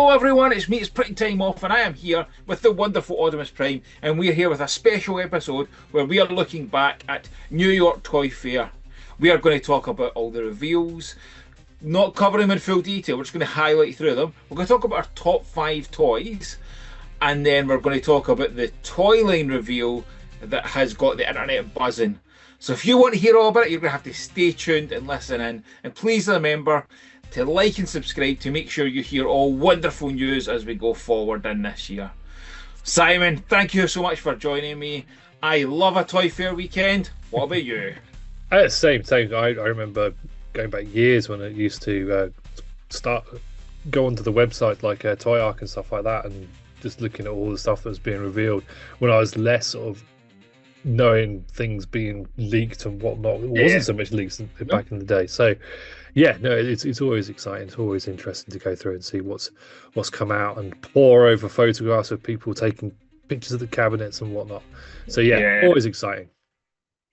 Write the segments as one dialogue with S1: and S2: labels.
S1: Hello everyone, it's me, it's Primetime Moff, and I am here with the wonderful Oddimus Prime, and we're here with a special episode where we are looking back at New York Toy Fair. We are going to talk about all the reveals, not covering them in full detail, we're just going to highlight through them. We're going to talk about our top 5 toys, and then we're going to talk about the toy line reveal that has got the internet buzzing. So if you want to hear all about it, you're going to have to stay tuned and listen in. And please remember to like and subscribe to make sure you hear all wonderful news as we go forward in this year. Simon, thank you so much for joining me. I love a toy fair weekend. What about you?
S2: Same. I remember going back years when I used to go onto the website like Toy Arc and stuff like that, and just looking at all the stuff that was being revealed when I was less sort of knowing things being leaked and whatnot. It wasn't so much leaks back in the day. So yeah, no, it's always exciting. It's always interesting to go through and see what's come out and pore over photographs of people taking pictures of the cabinets and whatnot. So yeah. Always exciting.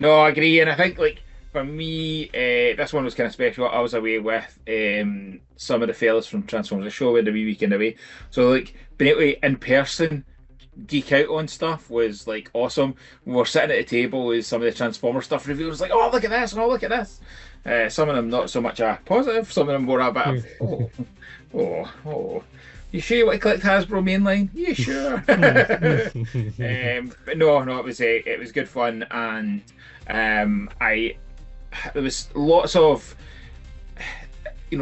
S1: No, I agree, and I think like for me, this one was kind of special. I was away with some of the fellas from Transformers, the show, we had a wee weekend away. So like being able to in person geek out on stuff was like awesome. We were sitting at a table with some of the Transformer stuff reviewers, like, oh look at this and oh look at this. Some of them not so much a positive, some of them more a bit of oh. You sure you want to collect Hasbro mainline? Yeah, sure. But no, it was good fun, and there was lots of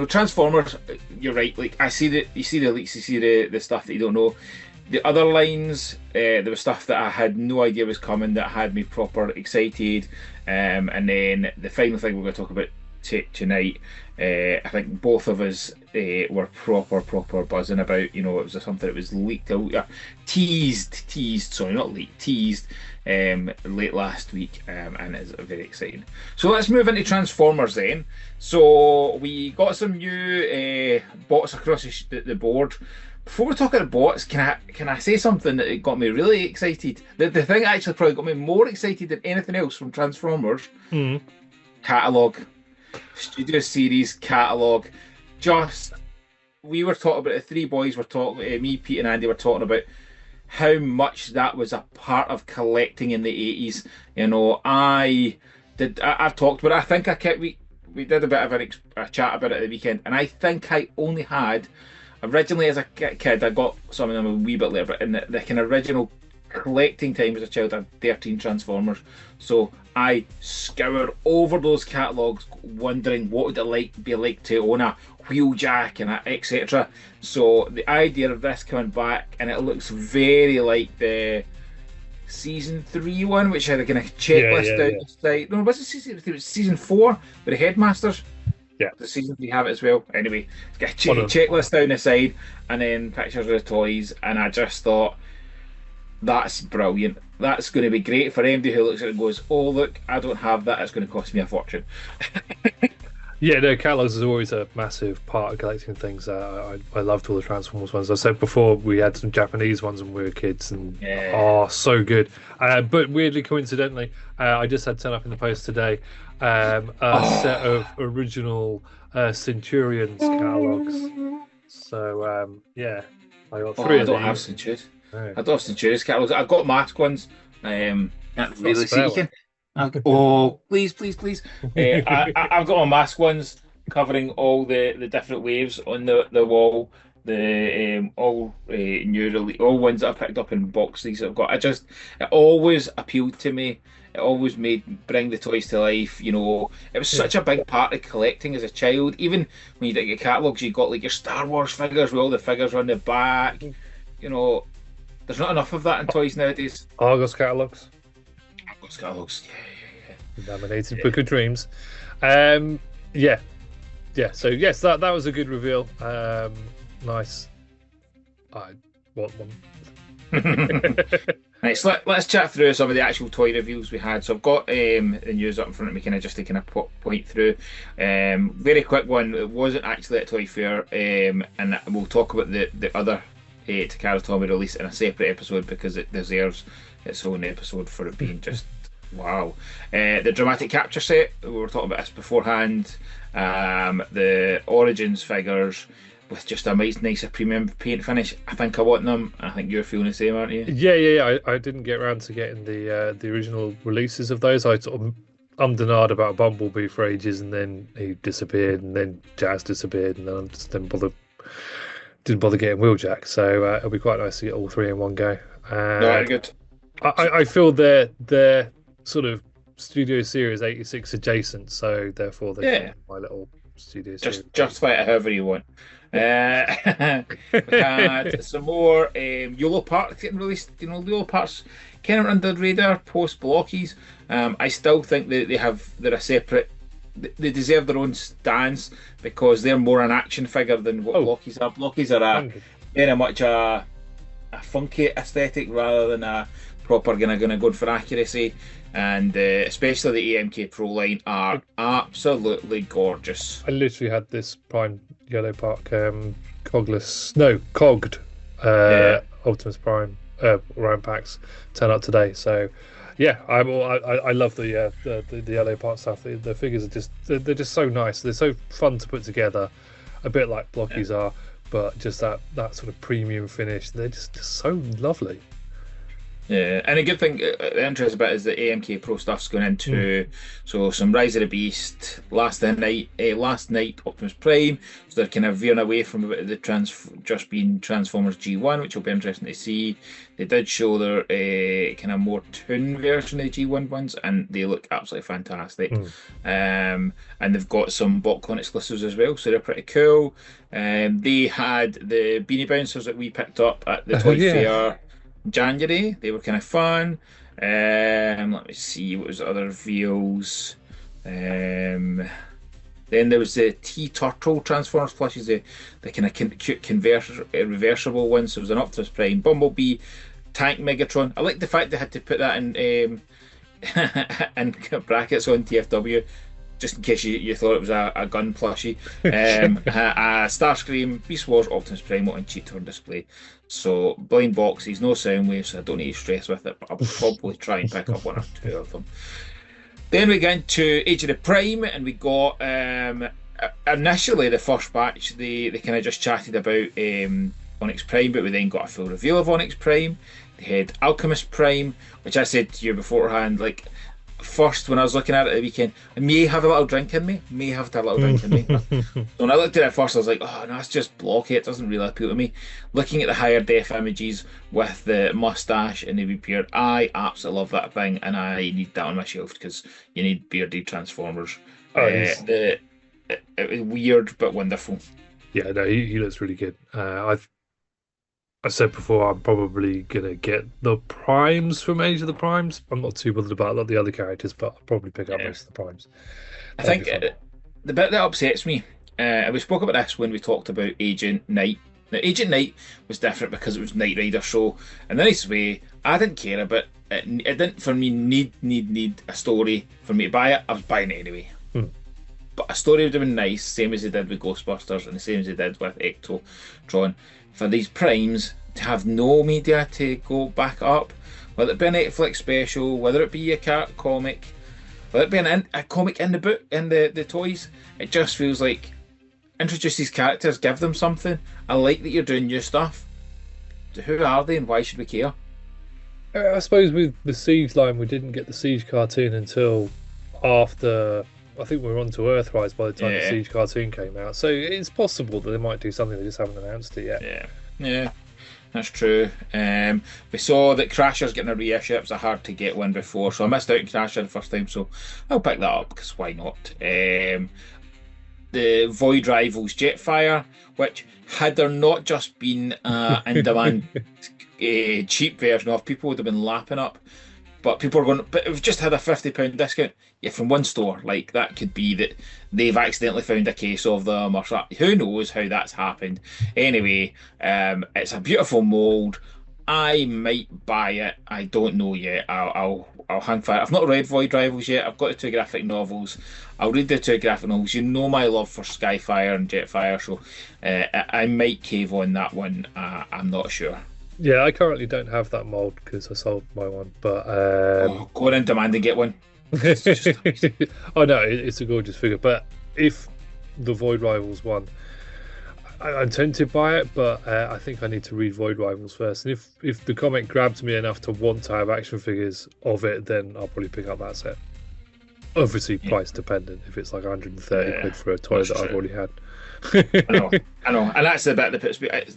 S1: Transformers. You're right. Like you see the leaks, you see the stuff that you don't know. The other lines, there was stuff that I had no idea was coming that had me proper excited. And then the final thing we're going to talk about tonight, I think both of us were proper buzzing about. It was something that was leaked out, teased, sorry, not leaked, teased late last week, and it's very exciting. So let's move into Transformers then. So we got some new bots across the board. Before we talk about bots, can I say something that got me really excited? The thing that actually probably got me more excited than anything else from Transformers, catalogue, Studio Series catalogue. We were talking about the three boys were talking. Me, Pete, and Andy were talking about how much that was a part of collecting in the 80s. I've talked about it. I think we did a bit of a chat about it at the weekend, and I think I only had. Originally, as a kid, I got some of them a wee bit later, but in the kind of original collecting time as a child, I had 13 Transformers. So I scoured over those catalogues, wondering what would it be like to own a Wheeljack and etc. So the idea of this coming back, and it looks very like the season 3 one, which had a kind of checklist down the side. No, was it season 3? It was season 4 with the headmasters.
S2: Yeah,
S1: the season we have it as well. Anyway, get a checklist down the side, and then pictures of the toys. And I just thought, that's brilliant. That's going to be great for anybody who looks at it and goes, "Oh look, I don't have that. It's going to cost me a fortune."
S2: Yeah, no, catalogs is always a massive part of collecting things. I loved all the Transformers ones. I said before, we had some Japanese ones when we were kids, and so good. But weirdly, coincidentally, I just had turn up in the post today a set of original Centurions catalogs. So yeah, I got three.
S1: I don't have Centurions. I don't have Centurions catalogs. I've got M.A.S.K ones. Can't really see. Please. I've got my M.A.S.K ones covering all the different waves on the wall. The all all ones that I picked up in boxes I've got. It always appealed to me. It always bring the toys to life. It was such a big part of collecting as a child. Even when you did your catalogs, you got like your Star Wars figures with all the figures on the back. There's not enough of that in toys nowadays.
S2: Argos catalogs. Nominated Book of Dreams. So yes, that was a good reveal. Nice. I want one.
S1: Right, so let's chat through some of the actual toy reviews we had. So I've got the news up in front of me, just to point through. Very quick one. It wasn't actually at Toy Fair, and we'll talk about the other Takara Tomy release in a separate episode because it deserves its own episode for it being just wow. The dramatic capture set, we were talking about this beforehand. The Origins figures, with just a nicer premium paint finish. I think I want them. I think you're feeling the same, aren't you?
S2: I didn't get around to getting the original releases of those. I sort of ummed about Bumblebee for ages, and then he disappeared, and then Jazz disappeared, and then I just didn't bother getting Wheeljack. So it'll be quite nice to get all three in one go.
S1: No, very
S2: And
S1: good.
S2: I feel they're sort of Studio Series 86 adjacent, so therefore they
S1: Yeah,
S2: come my little Studio
S1: just
S2: Series.
S1: justify it however you want. We had some more YOLO parts getting released. You know, YOLO parts kind of under the radar post Blockies. I still think that they're a separate. They deserve their own stance because they're more an action figure than what Blockies are. Blockies are very much a funky aesthetic rather than a proper gonna go for accuracy. And especially the AMK Pro line are absolutely gorgeous.
S2: I literally had this Prime Yellow Park cogged Optimus Prime round packs turn up today. So yeah, I love the Yellow Park stuff. The figures are they're just so nice. They're so fun to put together, a bit like Blockies are, but just that sort of premium finish. They're just so lovely.
S1: Yeah, and a good thing, the interesting bit is that AMK Pro stuff's going into so some Rise of the Beast, last night Optimus Prime, so they're kind of veering away from a bit of the just being Transformers G1, which will be interesting to see. They did show their kind of more toon version of the G1 ones, and they look absolutely fantastic. And they've got some BotCon exclusives as well, so they're pretty cool. They had the Beanie Bouncers that we picked up at the Toy Fair. January. They were kind of fun. Let me see what was the other reveals. Then there was the T-Turtle Transformers plushies, the kind of cute reversible ones. So there was an Optimus Prime, Bumblebee, Tank Megatron. I like the fact they had to put that in in brackets on TFW, just in case you thought it was a gun plushie. Starscream, Beast Wars, Optimus Prime on Cheetor display. So blind boxes, no sound waves, so I don't need to stress with it, but I'll probably try and pick up one or two of them. Then we get into Age of the Prime, and we got initially the first batch, they kind of just chatted about Onyx Prime, but we then got a full reveal of Onyx Prime. They had Alchemist Prime, which I said to you beforehand, like, first when I was looking at it at the weekend, I may have a little drink in me. So when I looked at it first, I was like, oh no, it's just blocky, it doesn't really appeal to me. Looking at the higher def images with the mustache and the beard, I absolutely love that thing, and I need that on my shelf because you need bearded Transformers. It was weird but wonderful.
S2: Yeah, no, he looks really good. I said before, I'm probably gonna get the Primes from Age of the Primes. I'm not too bothered about a lot of the other characters, but I'll probably pick up most of the Primes.
S1: I think the bit that upsets me, and we spoke about this when we talked about Agent Knight. Now, Agent Knight was different because it was Knight Rider show. In the nice way, I didn't care about it. It didn't, for me, need a story for me to buy it. I was buying it anyway. But a story would have been nice, same as they did with Ghostbusters and the same as they did with Ectotron. For these Primes to have no media to go back up, whether it be a Netflix special, whether it be a cat comic, whether it be a comic in the book, in the toys, it just feels like introduce these characters, give them something. I like that you're doing new stuff. Who are they and why should we care?
S2: I suppose with the Siege line, we didn't get the Siege cartoon until after. I think we were on to Earthrise by the time the Siege cartoon came out. So it's possible that they might do something, they just haven't announced it yet.
S1: Yeah, that's true. We saw that Crasher's getting a reissue. It was a hard to get one before, so I missed out on Crasher the first time, so I'll pick that up because why not? The Void Rivals Jetfire, which had there not just been in-demand cheap version of, people would have been lapping up. But people are going, but we've just had a £50 discount. Yeah, from one store. Like, that could be that they've accidentally found a case of them or something. Who knows how that's happened. Anyway, it's a beautiful mould. I might buy it. I don't know yet. I'll hang fire. I've not read Void Rivals yet. I've got the two graphic novels. I'll read the two graphic novels. You know my love for Skyfire and Jetfire, so I might cave on that one. I'm not sure.
S2: Yeah, I currently don't have that mold because I sold my one, but
S1: go on in demand and get one.
S2: Oh no, it's a gorgeous figure. But if the Void Rivals one, I'm tempted by it, but I think I need to read Void Rivals first. And if the comic grabs me enough to want to have action figures of it, then I'll probably pick up that set. Obviously,
S1: Yeah,
S2: price dependent. If it's like 130 quid for a toy
S1: that's
S2: that I've
S1: true.
S2: already had.
S1: I know, and that's the bit that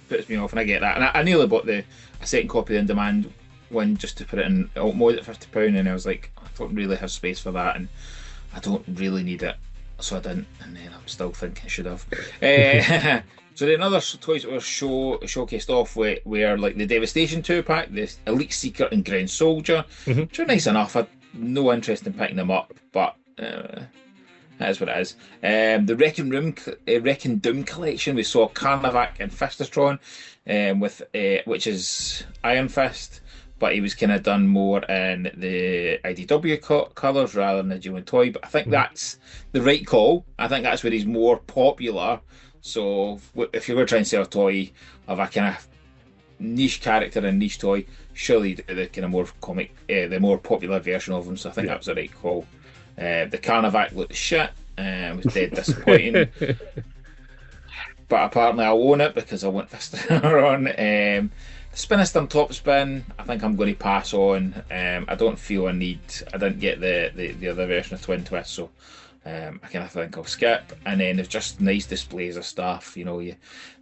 S1: puts me off, and I get that. And I nearly bought a second copy of the in-demand one just to put it in alt mode at £50, and I was like, I don't really have space for that, and I don't really need it, so I didn't. And then I'm still thinking I should have. So then other toys that were showcased off were like the Devastation 2-pack, the Elite Seeker and Grand Soldier,
S2: Mhm.
S1: which are nice enough. I had no interest in picking them up, but that is what it is. The Wrecking Doom collection, we saw Carnavac and Fistastron, with which is Iron Fist, but he was kind of done more in the IDW colours rather than the genuine toy. But I think
S2: Mhm.
S1: that's the right call. I think that's where he's more popular. So if you're going to try and sell a toy of a kind of niche character and niche toy, surely the kind of more the more popular version of him. So I think
S2: Yeah.
S1: that was the right call. The Carnavac looked shit. It was dead disappointing. But apparently I'll own it because I want this on. Spinistem Top Spin, I think I'm going to pass on. I don't feel a need. I didn't get the other version of Twin Twist, so I kind of think I'll skip. And then there's just nice displays of stuff. The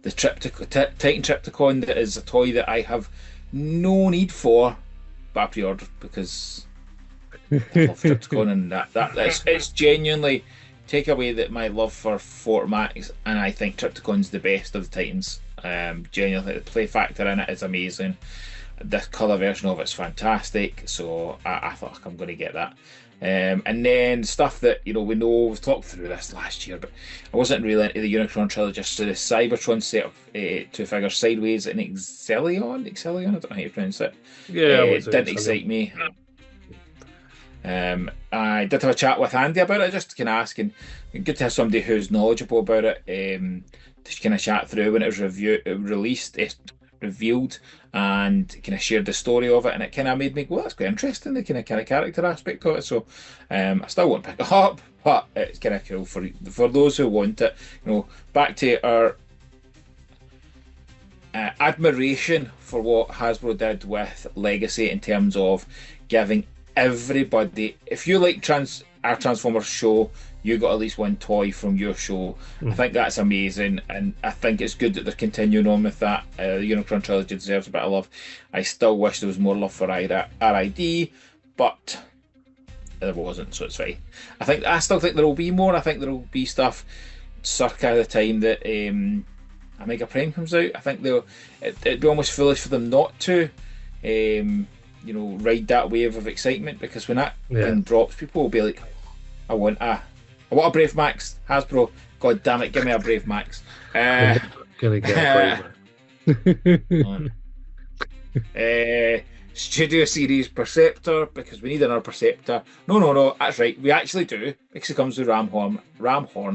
S1: Titan Triptychon, that is a toy that I have no need for, but I pre-ordered because I love Triptychon, and it's genuinely take away that my love for Fort Max, and I think Triptychon's the best of the Titans. Genuinely, the play factor in it is amazing. The colour version of it's fantastic, so I thought I'm going to get that. And then stuff that we know we've talked through this last year, but I wasn't really into the Unicron trilogy. So the Cybertron set of two figures, Sideways and Excellion, I don't know how you pronounce it.
S2: Yeah, I would say
S1: Didn't
S2: it's
S1: excite me. I did have a chat with Andy about it, just to kind of ask, and good to have somebody who's knowledgeable about it to kind of chat through when it was revealed, and kind of shared the story of it, and it kind of made me go, that's quite interesting, the kind of character aspect of it. So I still won't pick it up, but it's kind of cool for those who want it. Back to our admiration for what Hasbro did with Legacy in terms of giving everybody, if you like our Transformers show, you got at least one toy from your show. I
S2: Mhm.
S1: think that's amazing, and I think it's good that they're continuing on with that. The Unicron trilogy deserves a bit of love. I still wish there was more love for RID, but there wasn't, so it's fine. I still think there will be more. I think there will be stuff circa the time that Omega Prime comes out. I think it'd be almost foolish for them not to. Ride that wave of excitement, because when that
S2: Yeah.
S1: thing drops, people will be like, I want a Brave Max, Hasbro. God damn it, give me a Brave Max.
S2: You're
S1: Uh,
S2: never gonna get a Braver.
S1: uh, Studio Series Perceptor, because we need another Perceptor. No, that's right, we actually do, because it comes with Ramhorn,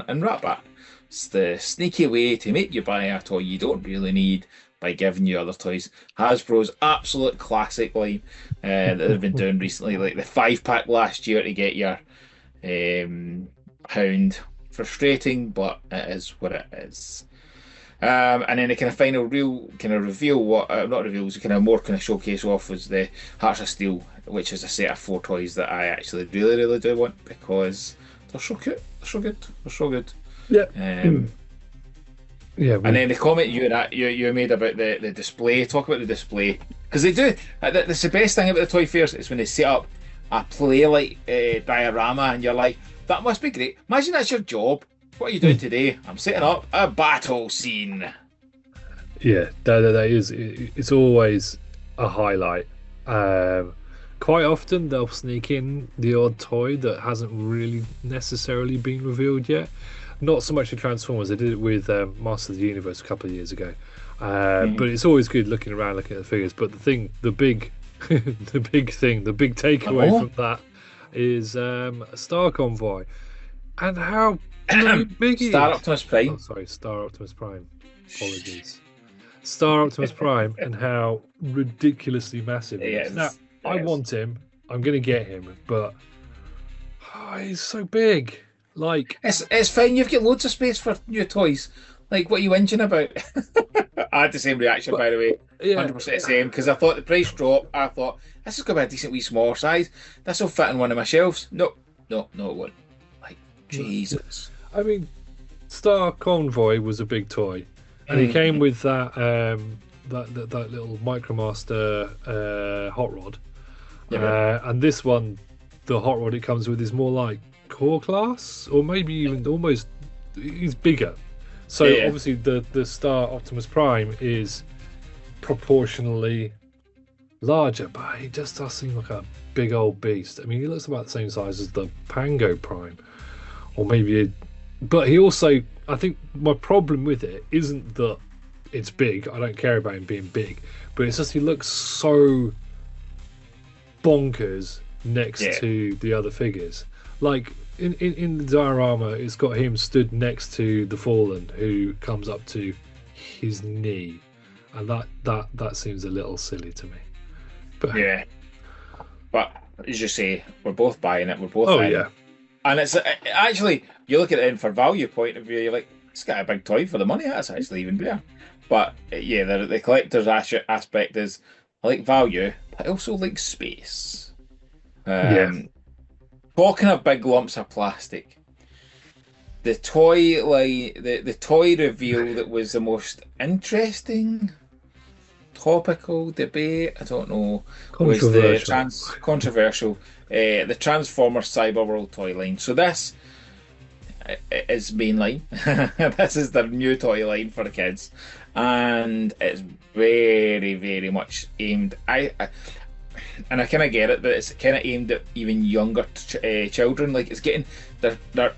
S1: and Ratbat. It's the sneaky way to make you buy a toy you don't really need by giving you other toys. Hasbro's absolute classic line that they've been doing recently, like the 5-pack last year to get your Hound. Frustrating, but it is what it is. And then the kind of final real kind of reveal, not reveals, kind of more kind of showcase off, was the Hearts of Steel, which is a set of 4 toys that I actually really, really do want, because they're so cute, they're so good, they're so good.
S2: Yeah.
S1: Um,
S2: Yeah.
S1: and then the comment you made about the display, talk about the display, because they do. That's the best thing about the toy fairs, is when they set up a play like diorama, and you're like, that must be great. Imagine that's your job. What are you doing today? I'm setting up a battle scene.
S2: Yeah, that is. It's always a highlight. Quite often they'll sneak in the odd toy that hasn't really necessarily been revealed yet. Not so much the Transformers. They did it with Master of the Universe a couple of years ago. But it's always good looking around, looking at the figures. But the big, the big takeaway from that is a Star Convoy, and how big it
S1: Star
S2: is.
S1: Optimus
S2: Oh,
S1: Prime.
S2: sorry, Star Optimus Prime. Apologies. Star Optimus Prime, and how ridiculously massive it is. Now, I want him. I'm going to get him, but he's so big. Like,
S1: It's fine. You've got loads of space for new toys. Like, what are you whinging about? I had the same reaction,
S2: But
S1: by the way.
S2: yeah,
S1: 100% the same, because I thought the price drop. I thought, this is going to be a decent wee smaller size. This will fit in one of my shelves. No, no, no, it won't. Like, Jesus.
S2: I mean, Star Convoy was a big toy, and he came
S1: Mm.
S2: with that little Micromaster hot rod.
S1: Yeah, man.
S2: And this one, the hot rod it comes with is more like core class, or maybe even almost is bigger. So
S1: Yeah, yeah.
S2: obviously the Star Optimus Prime is proportionally larger, but he just does seem like a big old beast. I mean, he looks about the same size as the Pango Prime, or maybe. But he also, I think, my problem with it isn't that it's big. I don't care about him being big, but it's just he looks so bonkers next
S1: Yeah.
S2: to the other figures. Like in the diorama, it's got him stood next to the Fallen, who comes up to his knee, and that seems a little silly to me. But
S1: Yeah. But, as you say, we're both buying it. We're both
S2: oh
S1: in.
S2: yeah,
S1: And it's actually, you look at it in for value point of view, you're like, it's got a big toy for the money. That's actually even better. But yeah, the collector's aspect is I like value, but I also like space.
S2: yeah.
S1: Um, Talking of big lumps of plastic, the toy the toy reveal that was the most interesting topical debate, I don't know, was the
S2: Controversial.
S1: controversial the Transformers Cyberworld toy line. So this is mainline. This is their new toy line for the kids, and it's very, very much aimed. And I kind of get it, but it's kind of aimed at even younger children. Like it's getting their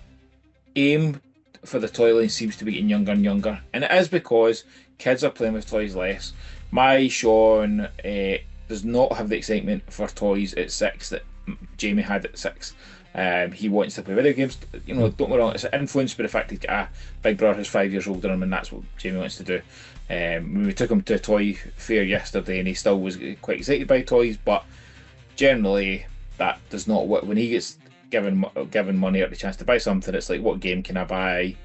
S1: aim for the toy line seems to be getting younger and younger, and it is because kids are playing with toys less. My Sean does not have the excitement for toys at 6 that Jamie had at 6. He wants to play video games. You know, don't get me wrong, it's influenced by the fact he's got a big brother who's 5 years older than him, and that's what Jamie wants to do. We took him to a toy fair yesterday, and he still was quite excited by toys, but generally that does not work. When he gets given money or the chance to buy something, it's like, what game can I buy?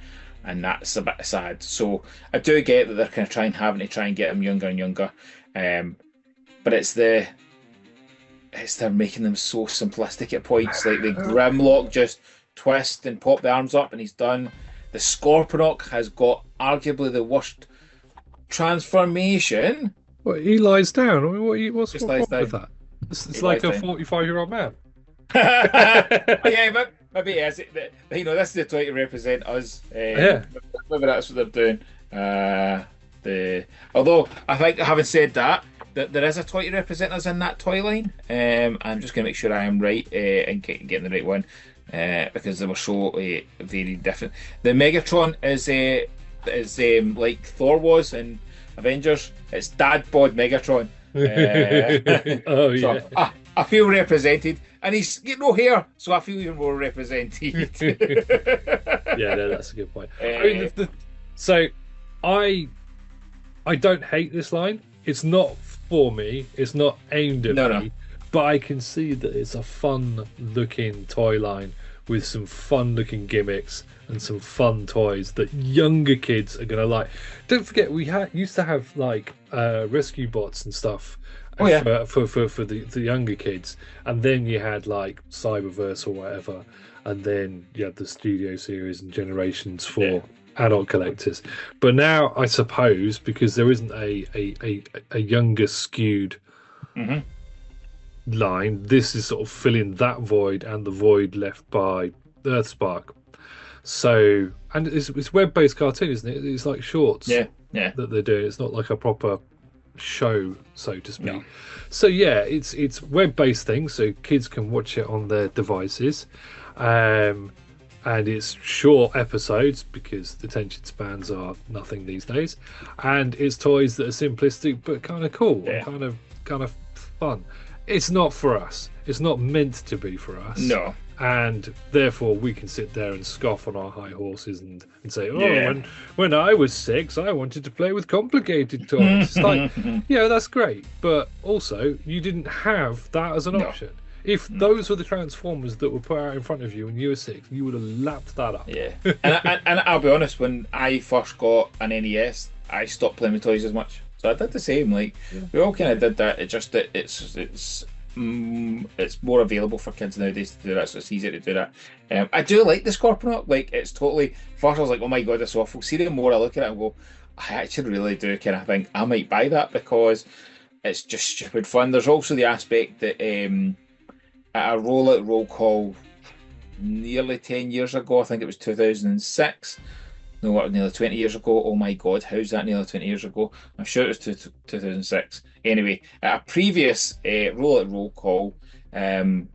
S1: And that's a bit sad. So I do get that they're kind of having to try and get him younger and younger, but it's they're making them so simplistic at points. Like the Grimlock just twist and pop the arms up and he's done. The Scorponok has got arguably the worst transformation.
S2: What, he lies down. I mean, what's
S1: Just
S2: wrong
S1: lies
S2: with
S1: down.
S2: that? It's
S1: He
S2: like
S1: lies
S2: a
S1: down.
S2: 45-year-old man.
S1: Yeah, but maybe yes. You know, this is the toy to represent us.
S2: Yeah.
S1: Maybe that's what they're doing. The Although I think, having said that, that there is a toy to represent us in that toy line. I'm just going to make sure I am right and getting the right one because they were so very different. The Megatron is like Thor was in Avengers. It's Dad Bod Megatron.
S2: Oh
S1: So
S2: yeah.
S1: I feel represented, and he's got no hair, so I feel even more represented.
S2: Yeah, no, that's a good point. I
S1: Uh,
S2: mean, so I don't hate this line. It's not for me. It's not aimed at
S1: No,
S2: me.
S1: no.
S2: But I can see that it's a fun-looking toy line with some fun-looking gimmicks and some fun toys that younger kids are gonna like. Don't forget, we used to have like rescue bots and stuff.
S1: Oh yeah.
S2: For the younger kids, and then you had like Cyberverse or whatever, and then you had the Studio Series and Generations for
S1: Yeah.
S2: adult collectors. But now, I suppose, because there isn't a younger skewed
S1: Hmm.
S2: line, this is sort of filling that void and the void left by Earthspark. So, and it's web-based cartoon, isn't it? It's like shorts
S1: Yeah. Yeah.
S2: that they're doing. It's not like a proper show, so to speak.
S1: No.
S2: So yeah, it's web-based thing, so kids can watch it on their devices, and it's short episodes because the attention spans are nothing these days, and it's toys that are simplistic but kind of cool
S1: Yeah.
S2: and kind of fun. It's not for us. It's not meant to be for us.
S1: No.
S2: And therefore we can sit there and scoff on our high horses and say, oh,
S1: Yeah.
S2: when I was 6, I wanted to play with complicated toys. It's like, yeah, that's great, but also you didn't have that as an
S1: No.
S2: option. If those were the Transformers that were put out in front of you when you were 6, you would have lapped that up.
S1: Yeah, and I'll be honest, when I first got an NES, I stopped playing with toys as much. So I did the same. Like
S2: Yeah.
S1: we all kind of did that. It just that it's more available for kids nowadays to do that, so it's easier to do that. I do like the Scorponok. Like it's totally. First, I was like, oh my god, it's awful. See, the more I look at it, I go, I actually really do kind of think I might buy that because it's just stupid fun. There's also the aspect that at a roll call nearly 10 years ago, I think it was 2006. No, what, nearly 20 years ago. Oh my God, how's that nearly 20 years ago? I'm sure it was 2006. Anyway, at a previous roll call, they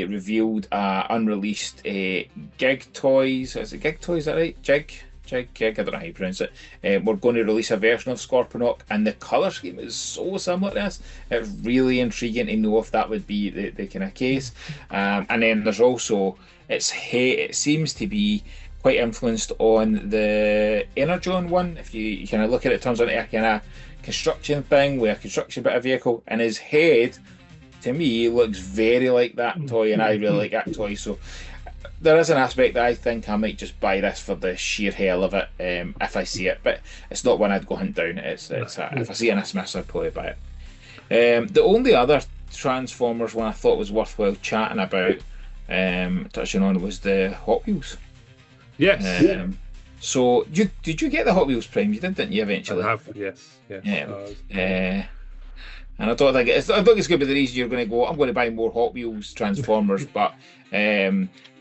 S1: revealed unreleased Gig Toys. Is it Gig Toys? Is that right? Gig. I don't know how you pronounce it. We're going to release a version of Scorponok, and the color scheme is so similar to this. It's really intriguing to know if that would be the kind of case. And then there's also it seems to be quite influenced on the Energon one. If you kind of look at it, it turns into a kind of construction thing with a construction bit of vehicle, and his head to me looks very like that toy, and I really like that toy. So there is an aspect that I think I might just buy this for the sheer hell of it if I see it, but it's not one I'd go hunt down. If I see it in a Smiths, I'd probably buy it. The only other Transformers one I thought was worthwhile chatting about, touching on, was the Hot Wheels.
S2: Yes.
S1: So did you get the Hot Wheels Prime? You didn't you, eventually?
S2: I have, yes.
S1: Yeah. And I don't think it's going to be the reason you're going to go, I'm going to buy more Hot Wheels Transformers, but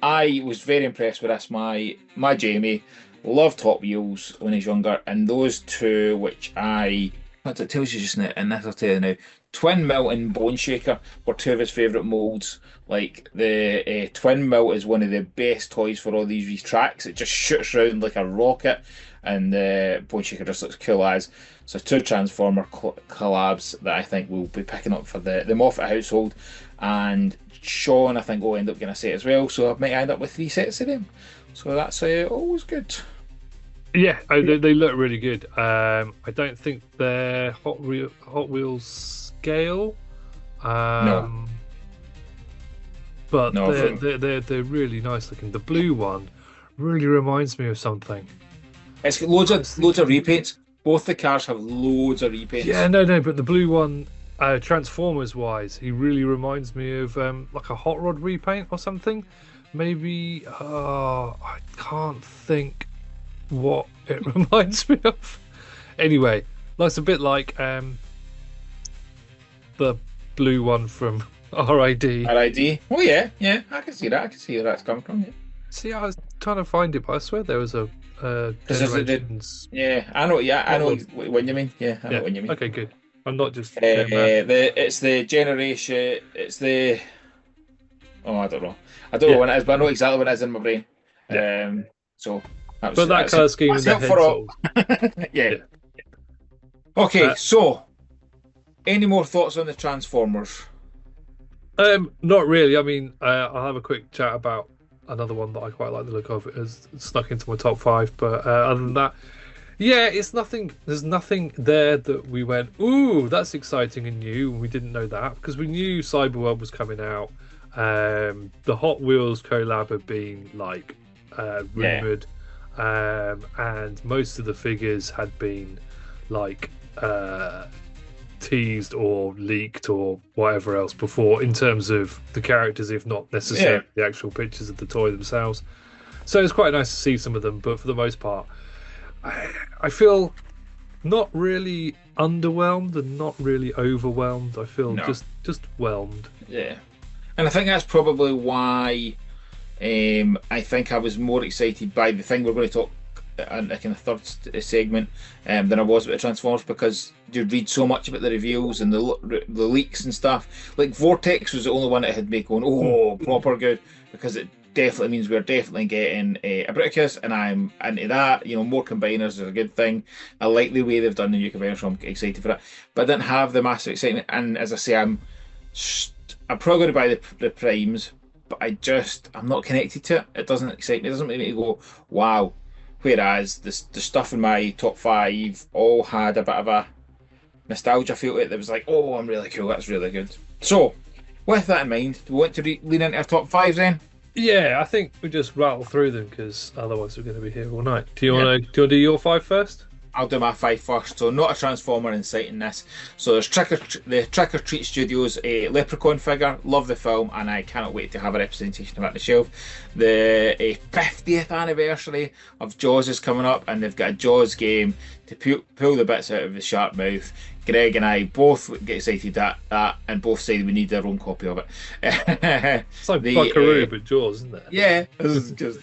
S1: I was very impressed with this. My Jamie loved Hot Wheels when he was younger, and those two, which what it tells you just now, and this I'll tell you now, Twin Milt and Bone Shaker were two of his favourite moulds. Like the Twin Milt is one of the best toys for all these tracks. It just shoots around like a rocket, and the Bone Shaker just looks cool as. So two Transformer collabs that I think we'll be picking up for the Moffat household, and Sean I think will end up getting a set as well. So I might end up with 3 sets of them. So that's always good.
S2: Yeah, they look really good. I don't think they're Hot Wheels scale.
S1: No.
S2: But
S1: No,
S2: they're really nice looking. The blue one really reminds me of something.
S1: It's got loads of repaints. Both the cars have loads of repaints.
S2: Yeah, no, but the blue one, Transformers wise, he really reminds me of like a Hot Rod repaint or something. Maybe I can't think what it reminds me of. Anyway, that's a bit like the blue one from RID.
S1: RID. Oh yeah, I can see that. I can see where that's come from. Yeah.
S2: See, I was trying to find it, but I swear there was a Generations.
S1: Yeah, I know. Yeah, I know what you mean. Yeah, I know what you mean.
S2: Okay, good. I'm not just.
S1: It's the generation. It's the. Oh, I don't know. I don't know when it is, but I know exactly what it is in my brain.
S2: Yeah.
S1: So.
S2: But that colour scheme in the head.
S1: Yeah. Okay, so any more thoughts on the Transformers?
S2: Not really. I mean, I'll have a quick chat about another one that I quite like the look of. It has snuck into my top 5, but other than that, yeah, it's nothing. There's nothing there that we went, ooh, that's exciting and new. And we didn't know that because we knew Cyberworld was coming out. The Hot Wheels collab had been like rumored, and most of the figures had been like teased or leaked or whatever else before in terms of the characters, if not necessarily the actual pictures of the toy themselves. So it's quite nice to see some of them, but for the most part I feel not really underwhelmed and not really overwhelmed. I feel just whelmed.
S1: Yeah, and I think that's probably why I think I was more excited by the thing we're going to talk in a kind of third segment than I was about the Transformers, because you read so much about the reveals and the leaks and stuff. Like Vortex was the only one that had me going, oh, proper good, because it definitely means we're definitely getting a Briticus, and I'm into that. You know, more combiners is a good thing. I like the way they've done the new combiners, so I'm excited for it. But I didn't have the massive excitement, and as I say, I'm probably going to buy the primes, but I'm not connected to it. It doesn't excite me. It doesn't make me go, wow. Whereas the stuff in my top 5 all had a bit of a nostalgia feel to it that was like, oh, I'm really cool, that's really good. So, With that in mind, do we want to lean into our top five then?
S2: Yeah, I think we just rattle through them because otherwise we're going to be here all night. Do you
S1: Yeah.
S2: want to do your five first?
S1: I'll do my five first. So, not a Transformer in sight in this. So, there's the Trick or Treat Studios Leprechaun figure. Love the film, and I cannot wait to have a representation of it on the shelf. The 50th anniversary of Jaws is coming up, and they've got a Jaws game to pull the bits out of the shark mouth. Greg and I both get excited at that, and both say we need their own copy of it.
S2: It's like Buckaroo, but Jaws, isn't it?
S1: Yeah, this is just.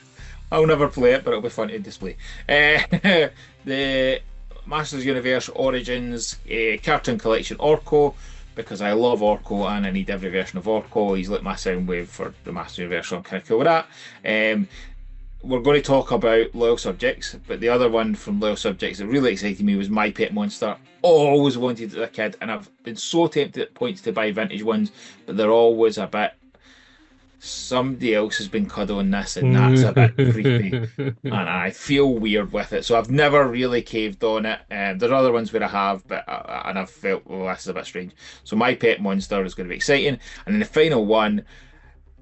S1: I'll never play it, but it'll be fun to display. The Masters Universe Origins cartoon collection Orko, because I love Orko and I need every version of Orko. He's like my sound wave for the Masters Universe, so I'm kind of cool with that. We're going to talk about Loyal Subjects, but the other one from Loyal Subjects that really excited me was My Pet Monster. Always wanted it as a kid, and I've been so tempted at points to buy vintage ones, but they're always a bit. Somebody else has been cuddling this, and that's a bit creepy, and I feel weird with it. So I've never really caved on it. There's other ones where I have, but and I've felt, well, this is a bit strange. So My Pet Monster is going to be exciting, and then the final one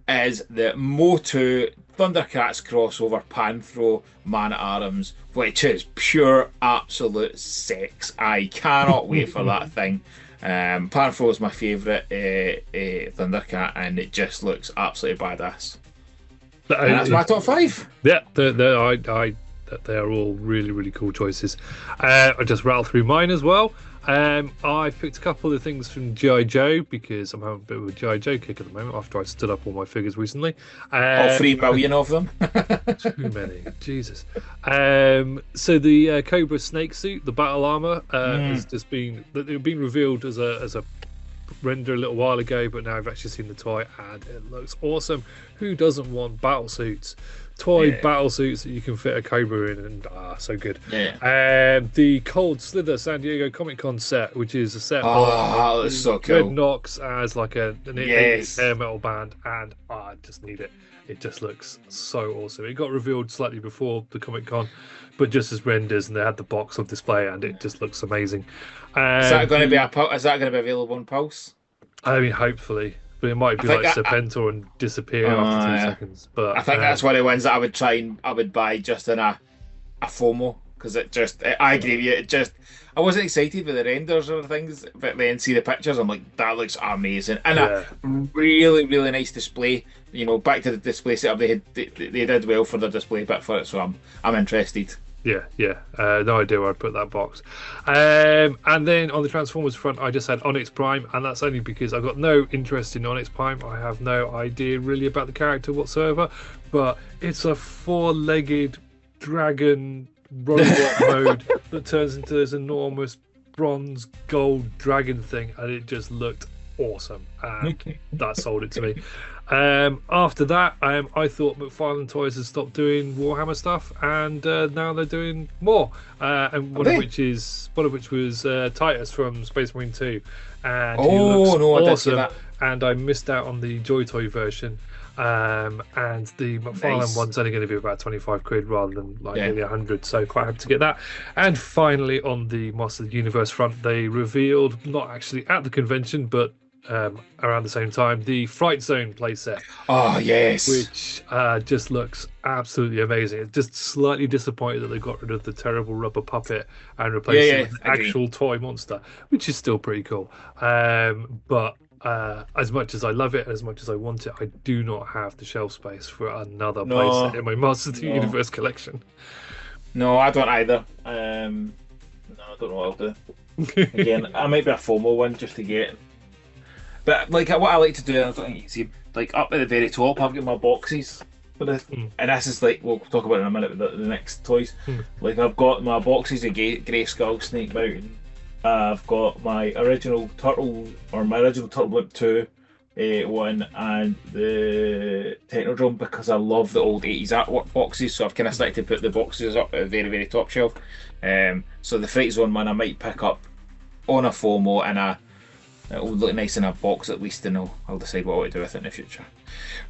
S1: is the Motu Thundercats crossover Panthro Man at Arms, which is pure absolute sex. I cannot wait for that thing. Panthro is my favourite Thundercat, and it just looks absolutely badass. And that's my top five.
S2: Yeah, they are all really, really cool choices. I just rattle through mine as well. I picked a couple of things from G.I. Joe because I'm having a bit of a G.I. Joe kick at the moment after I stood up all my figures recently.
S1: All 3 million of them.
S2: Too many, Jesus. So the Cobra snake suit, the battle armor, has just been revealed as a render a little while ago, but now I've actually seen the toy and it looks awesome. Who doesn't want battle suits? Battle suits that you can fit a Cobra in, and so good. The Cold Slither San Diego Comic Con set, which is a set
S1: of that's so cool.
S2: Red Knox as like an hair metal band, and I just need it. It just looks so awesome. It got revealed slightly before the Comic Con, but just as renders, and they had the box on display, and it just looks amazing.
S1: Is that going to be available on Pulse?
S2: I mean, hopefully. But it might be like Serpentor and disappear after 2 seconds. But
S1: I think that's one of the ones that I would buy just in a FOMO, because I agree with you. I wasn't excited with the renders or things, but then see the pictures, I'm like, that looks amazing, and a really, really nice display. You know, back to the display setup, they did well for the display bit for it, so I'm interested.
S2: Yeah. No idea where I put that box. And then on the Transformers front, I just had Onyx Prime, and that's only because I've got no interest in Onyx Prime. I have no idea really about the character whatsoever, but it's a 4-legged dragon robot mode that turns into this enormous bronze gold dragon thing, and it just looked awesome, and that sold it to me. After that, I thought McFarlane Toys had stopped doing Warhammer stuff, and now they're doing more. And one of which was Titus from Space Marine 2, and he looks awesome. And I missed out on the Joy Toy version. And the McFarlane one's only going to be about 25 quid rather than nearly 100, so quite happy to get that. And finally, on the Master of the Universe front, they revealed, not actually at the convention, but around the same time, the Fright Zone playset.
S1: Oh yes,
S2: which just looks absolutely amazing. It's just slightly disappointed that they got rid of the terrible rubber puppet and replaced it with an actual toy monster, which is still pretty cool. But as much as I love it, as much as I want it, I do not have the shelf space for another playset in my Masters of the Universe collection.
S1: No, I don't either. No, I don't know what I'll do. Again, I might be a FOMO one just to get. But like what I like to do, I don't think you can see, like up at the very top, I've got my boxes for this, and this is like we'll talk about it in a minute with the next toys. Like I've got my boxes of Grey Skull, Snake Mountain. I've got my original Turtle Blimp 2 one, and the Technodrome, because I love the old 80s artwork boxes, so I've kind of started to put the boxes up at the very, very top shelf. So the Fright Zone one I might pick up on a FOMO, and it'll look nice in a box at least, and I'll decide what I want to do with it in the future.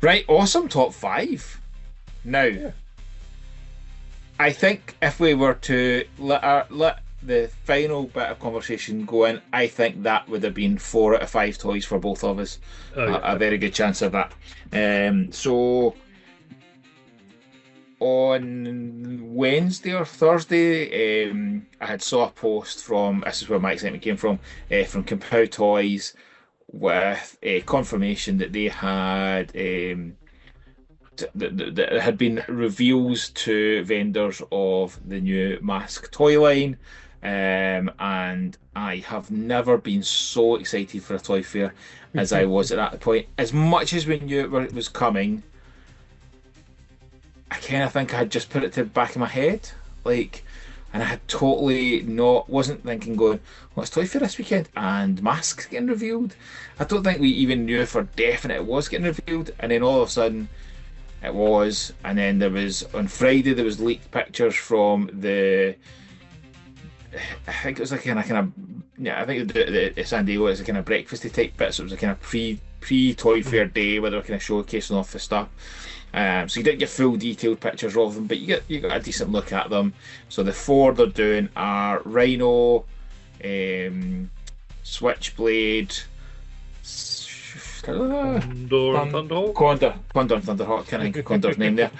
S1: Right, awesome, top 5. Now, I think if we were to let the final bit of conversation going, I think that would have been 4 out of 5 toys for both of us.
S2: Oh, yeah,
S1: A very good chance of that. So on Wednesday or Thursday, I had saw a post from, this is where my excitement came from Compound Toys, with a confirmation that they had that there had been reveals to vendors of the new M.A.S.K toy line, and I have never been so excited for a toy fair as I was at that point. As much as we knew it was coming, I kind of think I had just put it to the back of my head, like, and I had totally wasn't thinking going, what's Toy Fair this weekend? And M.A.S.K's getting revealed. I don't think we even knew for definite it was getting revealed, and then all of a sudden it was, and then there was, on Friday, there was leaked pictures from the, I think it was like yeah, I think the San Diego is a kind of breakfasty type bit, so it was a kind of pre Toy Fair day where they were kind of showcasing off the stuff. So you didn't get full detailed pictures of them, but you got a decent look at them. So the 4 they're doing are Rhino, Switchblade,
S2: Condor and Thunderhawk.
S1: Condor and Thunderhawk. Can't think of Condor's name there.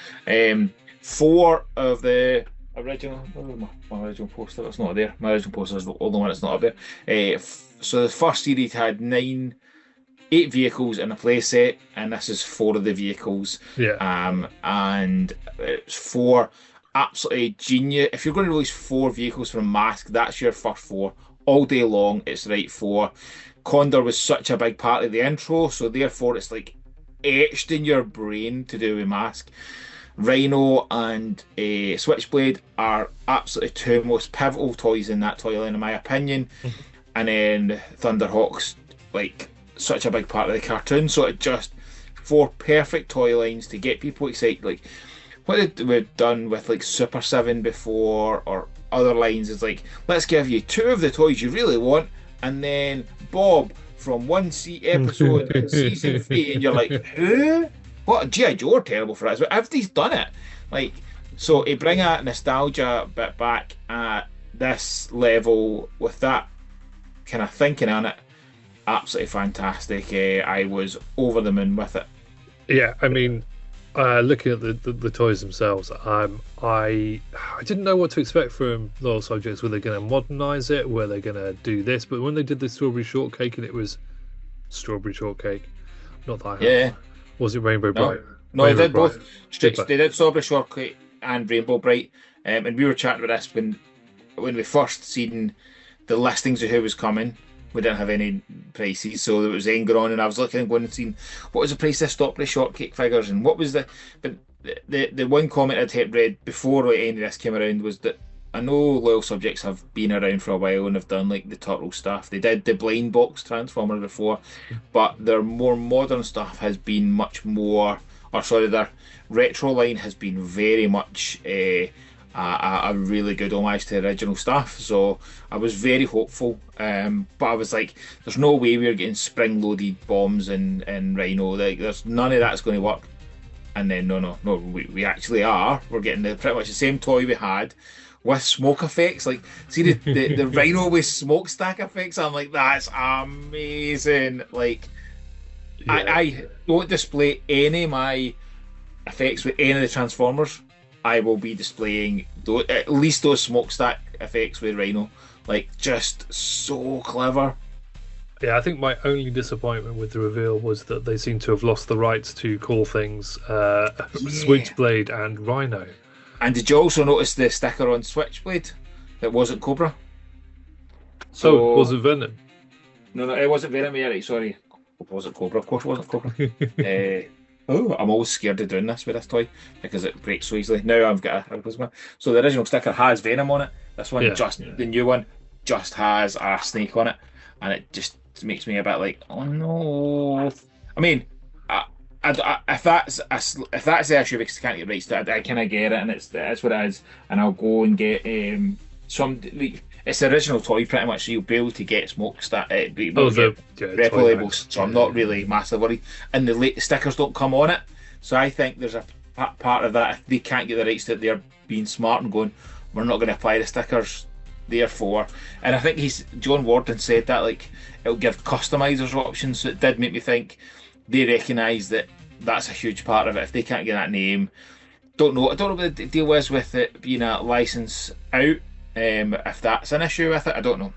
S1: 4 of the original. My original poster that's not there. My original poster is the only one that's not up there. So the first series had 8 vehicles in a playset, and this is 4 of the vehicles.
S2: Yeah.
S1: And it's 4 absolutely genius. If you're going to release 4 vehicles from M.A.S.K, that's your first 4 all day long. It's the right 4. Condor was such a big part of the intro, so therefore it's like etched in your brain to do with M.A.S.K. Rhino and Switchblade are absolutely 2 most pivotal toys in that toy line, in my opinion. And then Thunderhawk's like such a big part of the cartoon, so it just 4 perfect toy lines to get people excited. Like what we've done with like Super 7 before, or other lines, is like, let's give you 2 of the toys you really want, and then Bob from one episode in season 3, and you're like, who? What? G.I. Joe are terrible for that, but everybody's done it. Like, so to bring a nostalgia bit back at this level with that kind of thinking on it, absolutely fantastic. I was over the moon with it.
S2: Yeah, I mean, looking at the toys themselves, I didn't know what to expect from Loyal Subjects. Were they going to modernize it? Were they going to do this? But when they did the strawberry shortcake, and it was strawberry shortcake, not that.
S1: Yeah.
S2: Was it Rainbow Bright?
S1: No,
S2: Rainbow
S1: they did both.
S2: Bright.
S1: They did strawberry shortcake and Rainbow Bright, and we were chatting about this when we first seen the listings of who was coming. We didn't have any prices, so there was then going on, and I was looking and going and seeing what was the price of strawberry shortcake figures, and what was the. But the one comment I'd had read before any of this came around was that I know Loyal Subjects have been around for a while and have done like the turtle stuff. They did the blind box transformer before, but their more modern stuff has been much more. Or sorry, their retro line has been very much a really good homage to the original stuff. So I was very hopeful, but I was like, there's no way we're getting spring-loaded bombs and Rhino. Like, there's none of that's going to work. And then no, we actually are. We're getting pretty much the same toy we had, with smoke effects. Like, see the Rhino with smokestack effects. I'm like, that's amazing. Like, yeah. I don't display any of my effects with any of the Transformers. I will be displaying at least those smokestack effects with Rhino. Like, just so clever.
S2: Yeah, I think my only disappointment with the reveal was that they seem to have lost the rights to call things Switchblade and Rhino.
S1: And did you also notice the sticker on Switchblade that wasn't Cobra? So,
S2: oh, was it Venom?
S1: No, it wasn't Venom. Yeah, right, sorry. It wasn't Cobra. Of course it wasn't Cobra. I'm always scared of doing this with this toy because it breaks so easily. Now I've got a... So the original sticker has Venom on it. This one, the new one, just has a snake on it. And it just makes me a bit like, oh no. I mean, if that's the issue because I can't get rights to it, I kind of get it, and that's what it is. And I'll go and get some. It's the original toy pretty much, so you'll be able to get smokestack, repro labels. So I'm not really massive worried. And the stickers don't come on it, so I think there's a part of that. If they can't get the rights to it, they're being smart and going, we're not going to apply the stickers therefore, and I think John Warden said that like it'll give customizers options. So it did make me think they recognise that that's a huge part of it. If they can't get that name, I don't know what the deal is with it being a license out. If that's an issue with it, I don't know.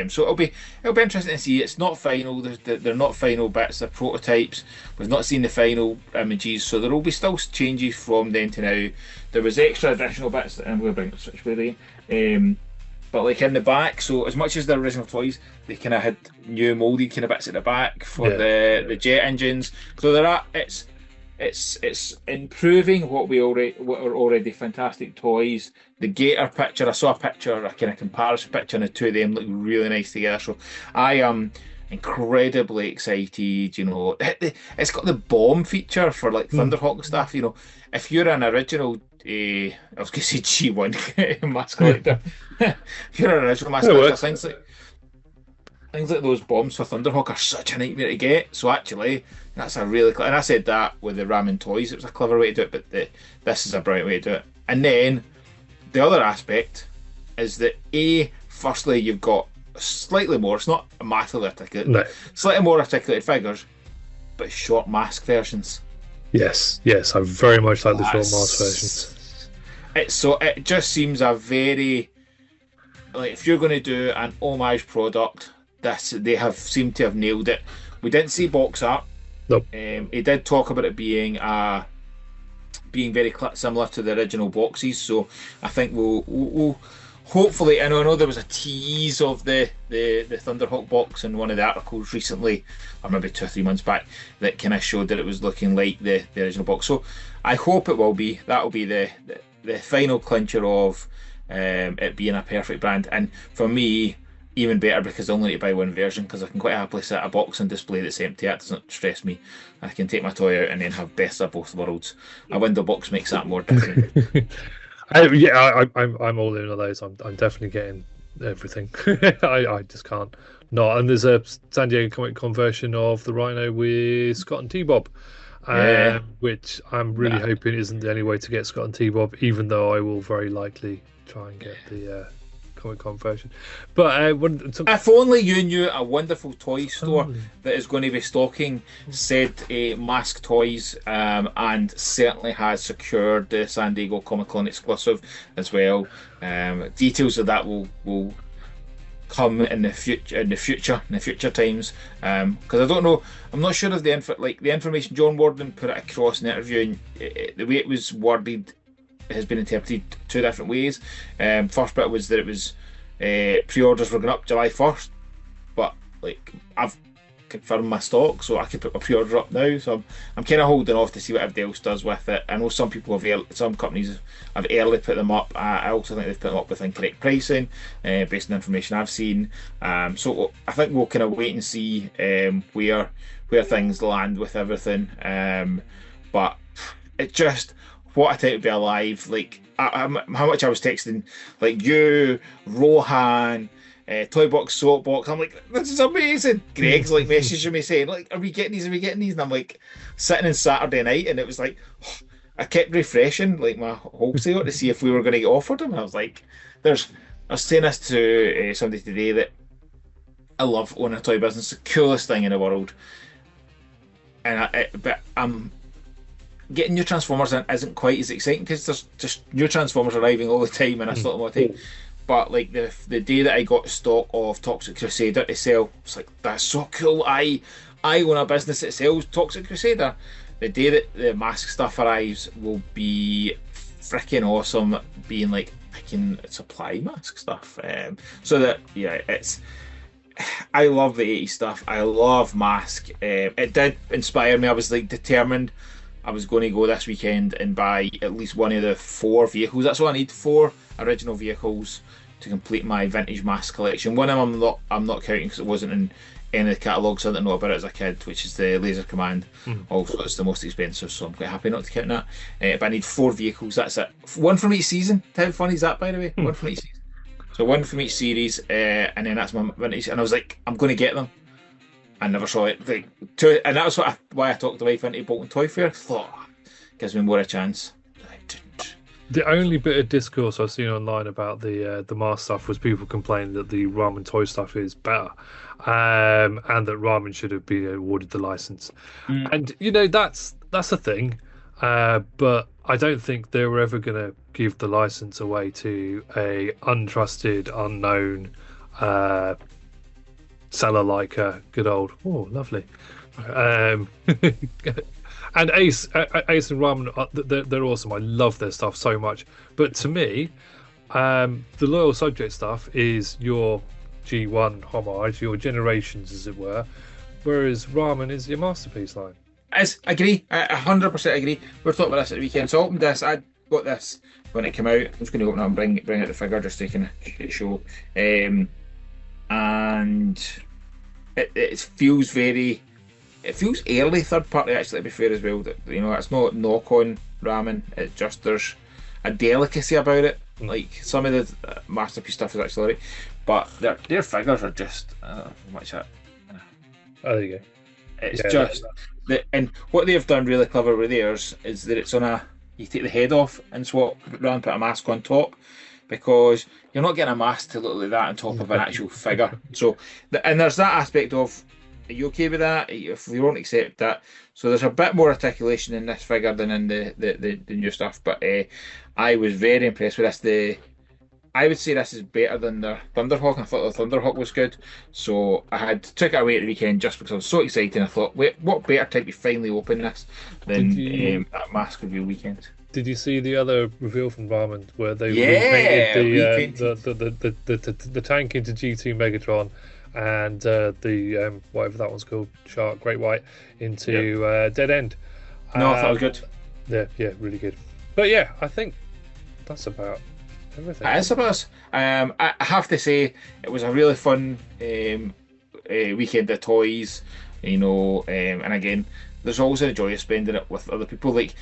S1: So it'll be interesting to see. It's not final. They're not final bits. They're prototypes. We've not seen the final images, so there will be still changes from then to now. There was extra additional bits, and we'll bring the switchblade in. But like in the back, so as much as the original toys, they kind of had new molded kind of bits at the back for the jet engines. So there are it's improving what are already fantastic toys. The Gator picture, I saw a picture, a kind of comparison picture, and the two of them look really nice together. So I am incredibly excited. You know, it's got the bomb feature for like Thunderhawk stuff. You know, if you're an original, I was going to say G1 mask collector, if you're an original mask collector, things like those bombs for Thunderhawk are such a nightmare to get. So actually, that's a really and I said that with the Ramen toys, it was a clever way to do it, but this is a brilliant way to do it. And then the other aspect is that firstly, you've got slightly more. It's not massively articulated,
S2: No.
S1: Slightly more articulated figures, but short mask versions.
S2: Yes, I very much like the short mask versions.
S1: It just seems a very like if you're going to do an homage product, they have seemed to have nailed it. We didn't see box art.
S2: Nope.
S1: He did talk about it being very similar to the original boxes, so I think we'll hopefully. I know there was a tease of the Thunderhawk box in one of the articles recently, or maybe 2 or 3 months back, that kind of showed that it was looking like the original box. So I hope it will be. That will be the final clincher of it being a perfect brand, and for me, even better because I only need to buy one version because I can quite happily set a box and display that's empty. That doesn't stress me. I can take my toy out and then have best of both worlds. A window box makes that more different.
S2: I'm all in on those. I'm definitely getting everything. I just can't not. And there's a San Diego Comic Con version of the Rhino with Scott and T-Bob, which I'm really hoping isn't the only way to get Scott and T-Bob, even though I will very likely try and get the Comic Con version. But
S1: if only you knew a wonderful toy store that is going to be stocking said M.A.S.K toys, and certainly has secured the San Diego Comic Con exclusive as well. Details of that will come in the future times. Because I don't know, I'm not sure of the information John Warden put it across in the interview, and the way it was worded has been interpreted 2 different ways. First bit was that it was pre-orders were going up July 1st, but like I've confirmed my stock, so I can put my pre-order up now. So I'm kind of holding off to see what everybody else does with it. I know some companies have early put them up. I also think they've put them up with incorrect pricing, based on the information I've seen. So I think we'll kind of wait and see where things land with everything. But it just what a time to be alive. Like how much I was texting like you, Rohan, Toy Box, Soapbox. I'm like, this is amazing. Greg's like messaging me saying like, are we getting these? And I'm like sitting in Saturday night, and it was like I kept refreshing like my wholesale to see if we were going to get offered them. I was like, I was saying this to somebody today that I love owning a toy business, the coolest thing in the world. But I'm getting new Transformers in isn't quite as exciting because there's just new Transformers arriving all the time, and I slot them all the time. But like the day that I got stock of Toxic Crusader to sell, it's like that's so cool. I own a business that sells Toxic Crusader. The day that the M.A.S.K stuff arrives will be freaking awesome. Being like I can supply M.A.S.K stuff, so that I love the 80s stuff. I love M.A.S.K. It did inspire me. I was like determined I was going to go this weekend and buy at least one of the 4 vehicles. That's all I need, 4 original vehicles to complete my vintage M.A.S.K collection. One of them I'm not counting because it wasn't in any of the catalogues. I didn't know about it as a kid, which is the Laser Command. Also, it's the most expensive, so I'm quite happy not to count that. But I need 4 vehicles. That's it. 1 from each season. How funny is that, by the way? 1 from each season. So 1 from each series, and then that's my vintage. And I was like, I'm going to get them. I never saw it. And that was why I talked the wife into Bolton Toy Fair. I thought, gives me more a chance. I didn't.
S2: The only bit of discourse I've seen online about the Mars stuff was people complaining that the ramen toy stuff is better, and that ramen should have been awarded the license.
S1: Mm.
S2: And that's a thing, but I don't think they were ever going to give the license away to a untrusted, unknown seller like good old. Oh, lovely. Um, and Ace and Ramen, they're awesome. I love their stuff so much. But to me, the loyal subject stuff is your G1 homage, your generations, as it were. Whereas Ramen is your masterpiece line.
S1: As agree, I 100% agree. We were talking about this at the weekend. So I opened this. I got this when it came out. I'm just going to open it up and bring out the figure just to kind of show. And it feels very. It feels early third party actually. To be fair as well, that it's not knock on ramen. It's just there's a delicacy about it. Like some of the masterpiece stuff is actually right, but their figures are just I don't know how much that.
S2: Oh, there you go.
S1: It's just and what they've done really clever with theirs is that it's on you take the head off and swap rather than put a mask on top, because you're not getting a mask to look like that on top of an actual figure. So and there's that aspect of, are you okay with that? If we won't accept that, so there's a bit more articulation in this figure than in the new stuff. But I was very impressed with this. I would say this is better than their Thunderhawk. I thought the Thunderhawk was good, so I took it away at the weekend just because I was so excited. I thought, wait, what better time to finally open this than that Mask reveal weekend?
S2: Did you see the other reveal from Ramen where they
S1: repainted
S2: the tank into G2 Megatron and the whatever that one's called, Shark Great White into Dead End?
S1: No, I thought it was good.
S2: Yeah, really good. But yeah, I think that's about everything.
S1: I suppose. I have to say it was a really fun weekend of toys, and again, there's always a joy of spending it with other people. Like,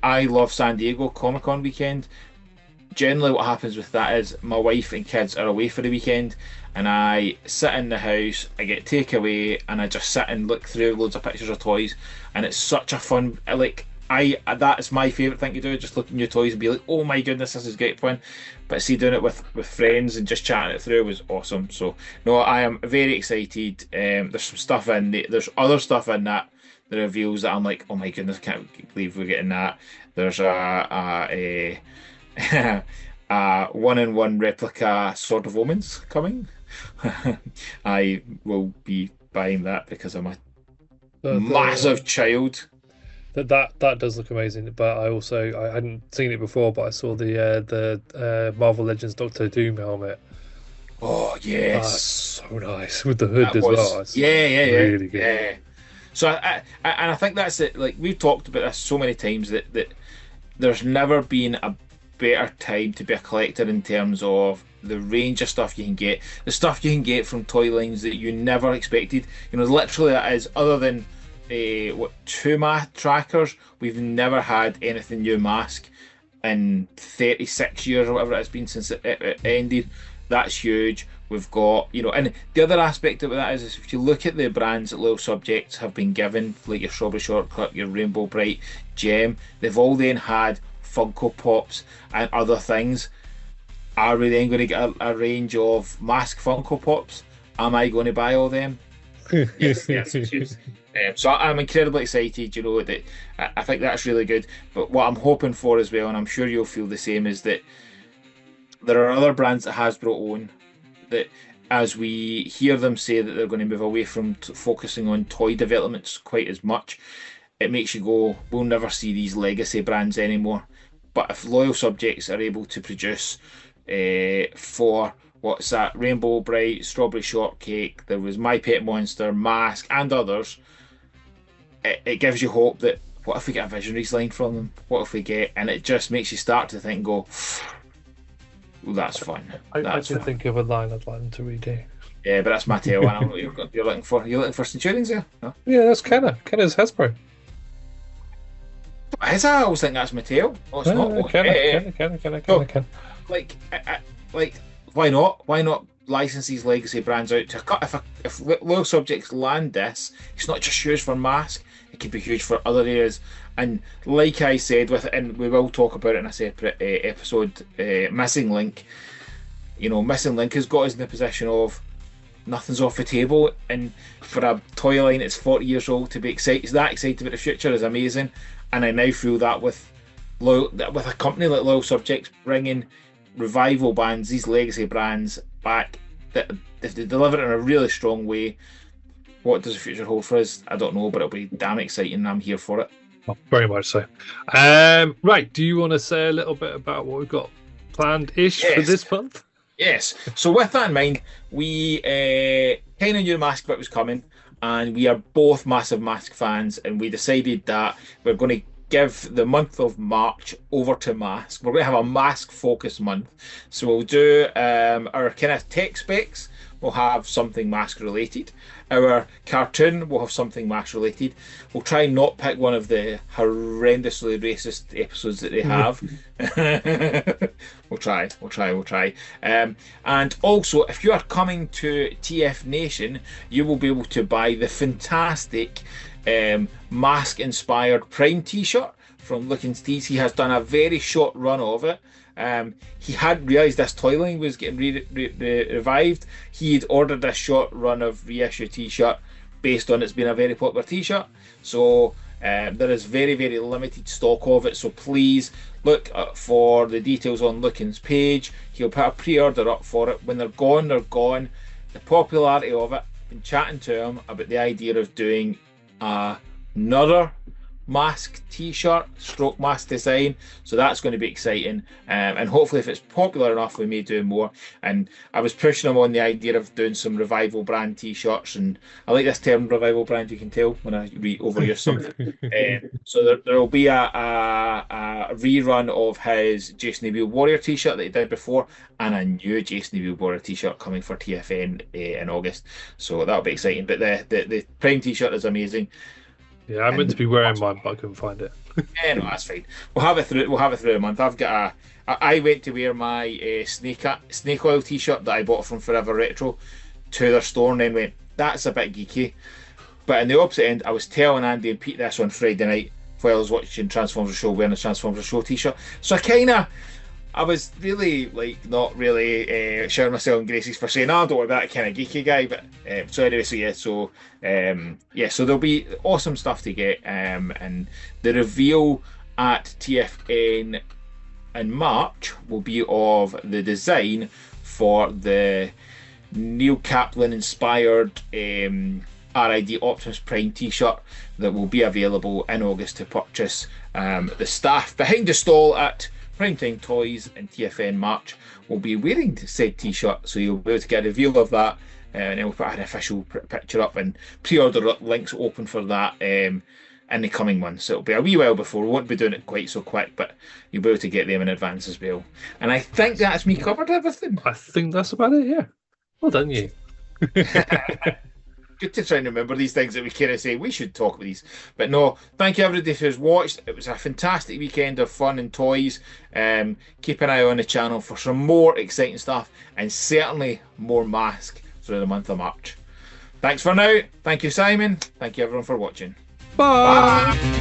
S1: I love San Diego Comic Con weekend. Generally what happens with that is my wife and kids are away for the weekend, and I sit in the house, I get takeaway, and I just sit and look through loads of pictures of toys, and it's such a fun, like, that is my favourite thing to do, just look at new toys and be like, oh my goodness, this is great fun. But see, doing it with friends and just chatting it through was awesome. So no, I am very excited. There's some stuff there's other stuff in that the reveals that I'm like, oh my goodness, I can't believe we're getting that. There's a 1-in-1 replica Sword of Omens coming. I will be buying that because I'm a massive child.
S2: That does look amazing, but I hadn't seen it before, but I saw the Marvel Legends Doctor Doom helmet.
S1: Oh yes,
S2: that's so nice with the hood as well. It's really good.
S1: Yeah. So I think that's it. Like, we've talked about this so many times that there's never been a better time to be a collector in terms of the range of stuff you can get, the stuff you can get from toy lines that you never expected. Literally that is, other than 2 math trackers, we've never had anything new Mask in 36 years or whatever it's been since it ended. That's huge. We've got, and the other aspect of that is if you look at the brands that Loyal Subjects have been given, like your Strawberry Shortcut, your Rainbow Bright, Gem, they've all then had Funko Pops and other things. Are we then going to get a range of Mask Funko Pops? Am I going to buy all them? Yes. So I'm incredibly excited, that I think that's really good. But what I'm hoping for as well, and I'm sure you'll feel the same, is that there are other brands that Hasbro own that, as we hear them say that they're going to move away from focusing on toy developments quite as much, it makes you go, we'll never see these legacy brands anymore. But if Loyal Subjects are able to produce for what's that, Rainbow Bright, Strawberry Shortcake, there was My Pet Monster, Mask, and others, it gives you hope that what if we get a Visionaries line from them? What if we get, and it just makes you start to think and go, well, that's fun.
S2: I should think of a line I'd like them to redo.
S1: Yeah, but that's Mattel. I know what you're looking for. You're looking for Centurions there? No?
S2: Yeah, that's Kenner. Kenner's Hasbro.
S1: Is that? I always think that's Mattel. Oh, it's not.
S2: Kenner.
S1: Like, why not? Why not license these legacy brands out to cut. If Loyal Subjects land this, it's not just huge for M.A.S.K, it could be huge for other areas. And like I said, and we will talk about it in a separate episode, Missing Link. Missing Link has got us in the position of nothing's off the table, and for a toy line that's 40 years old to be excited about the future is amazing. And I now feel that with a company like Loyal Subjects bringing revival bands, these legacy brands back, that if they deliver it in a really strong way, what does the future hold for us? I don't know, but it'll be damn exciting, and I'm here for it.
S2: Oh, very much so. Right, do you want to say a little bit about what we've got planned-ish for this month?
S1: Yes. So with that in mind, we kind of knew M.A.S.K bit was coming, and we are both massive M.A.S.K fans, and we decided that we're going to give the month of March over to M.A.S.K. We're going to have a M.A.S.K focused month. So we'll do our kind of tech specs. We'll have something M.A.S.K related. Our cartoon will have something M.A.S.K related. We'll try and not pick one of the horrendously racist episodes that they have. We'll try. And also, if you are coming to TF Nation, you will be able to buy the fantastic M.A.S.K inspired Prime t-shirt from Looking Steez. He has done a very short run of it. He hadn't realised this toy line was getting revived. He had ordered this short run of reissue t-shirt based on it's been a very popular t-shirt. So there is very, very limited stock of it. So please look for the details on Looking's page. He'll put a pre-order up for it. When they're gone, they're gone. The popularity of it, I've been chatting to him about the idea of doing another M.A.S.K t-shirt stroke M.A.S.K design, so that's going to be exciting, and hopefully if it's popular enough we may do more. And I was pushing him on the idea of doing some revival brand t-shirts, and I like this term revival brand, you can tell when I overuse something. So there will be a rerun of his Jason Neville Warrior t-shirt that he did before, and a new Jason Neville Warrior t-shirt coming for TFN in August, so that'll be exciting. But the Prime t-shirt is amazing.
S2: Yeah, I meant to be wearing mine, but I couldn't find it.
S1: Yeah, no, that's fine. We'll have it through the month. I went to wear my snake oil t-shirt that I bought from Forever Retro to their store, and then went, that's a bit geeky. But in the opposite end, I was telling Andy and Pete this on Friday night while I was watching Transformers Show, wearing a Transformers Show t-shirt. So I was really not really showing myself in graces for saying, I don't want that kind of geeky guy. But so there'll be awesome stuff to get, and the reveal at TFN in March will be of the design for the Neil Kaplan inspired RID Optimus Prime t-shirt that will be available in August to purchase. The staff behind the stall at Primetime Toys and TFN March will be wearing said t-shirt, so you'll be able to get a reveal of that, and then we'll put an official picture up, and pre-order links open for that in the coming months. It'll be a wee while before, we won't be doing it quite so quick, but you'll be able to get them in advance as well. And I think that's me covered everything.
S2: I think that's about it, yeah. Well done, you.
S1: Good to try and remember these things that we kind of say we should talk about these. But no, thank you everybody who's watched. It was a fantastic weekend of fun and toys. Keep an eye on the channel for some more exciting stuff, and certainly more M.A.S.K through the month of March. Thanks for now. Thank you, Simon. Thank you everyone for watching.
S2: Bye.
S1: Bye.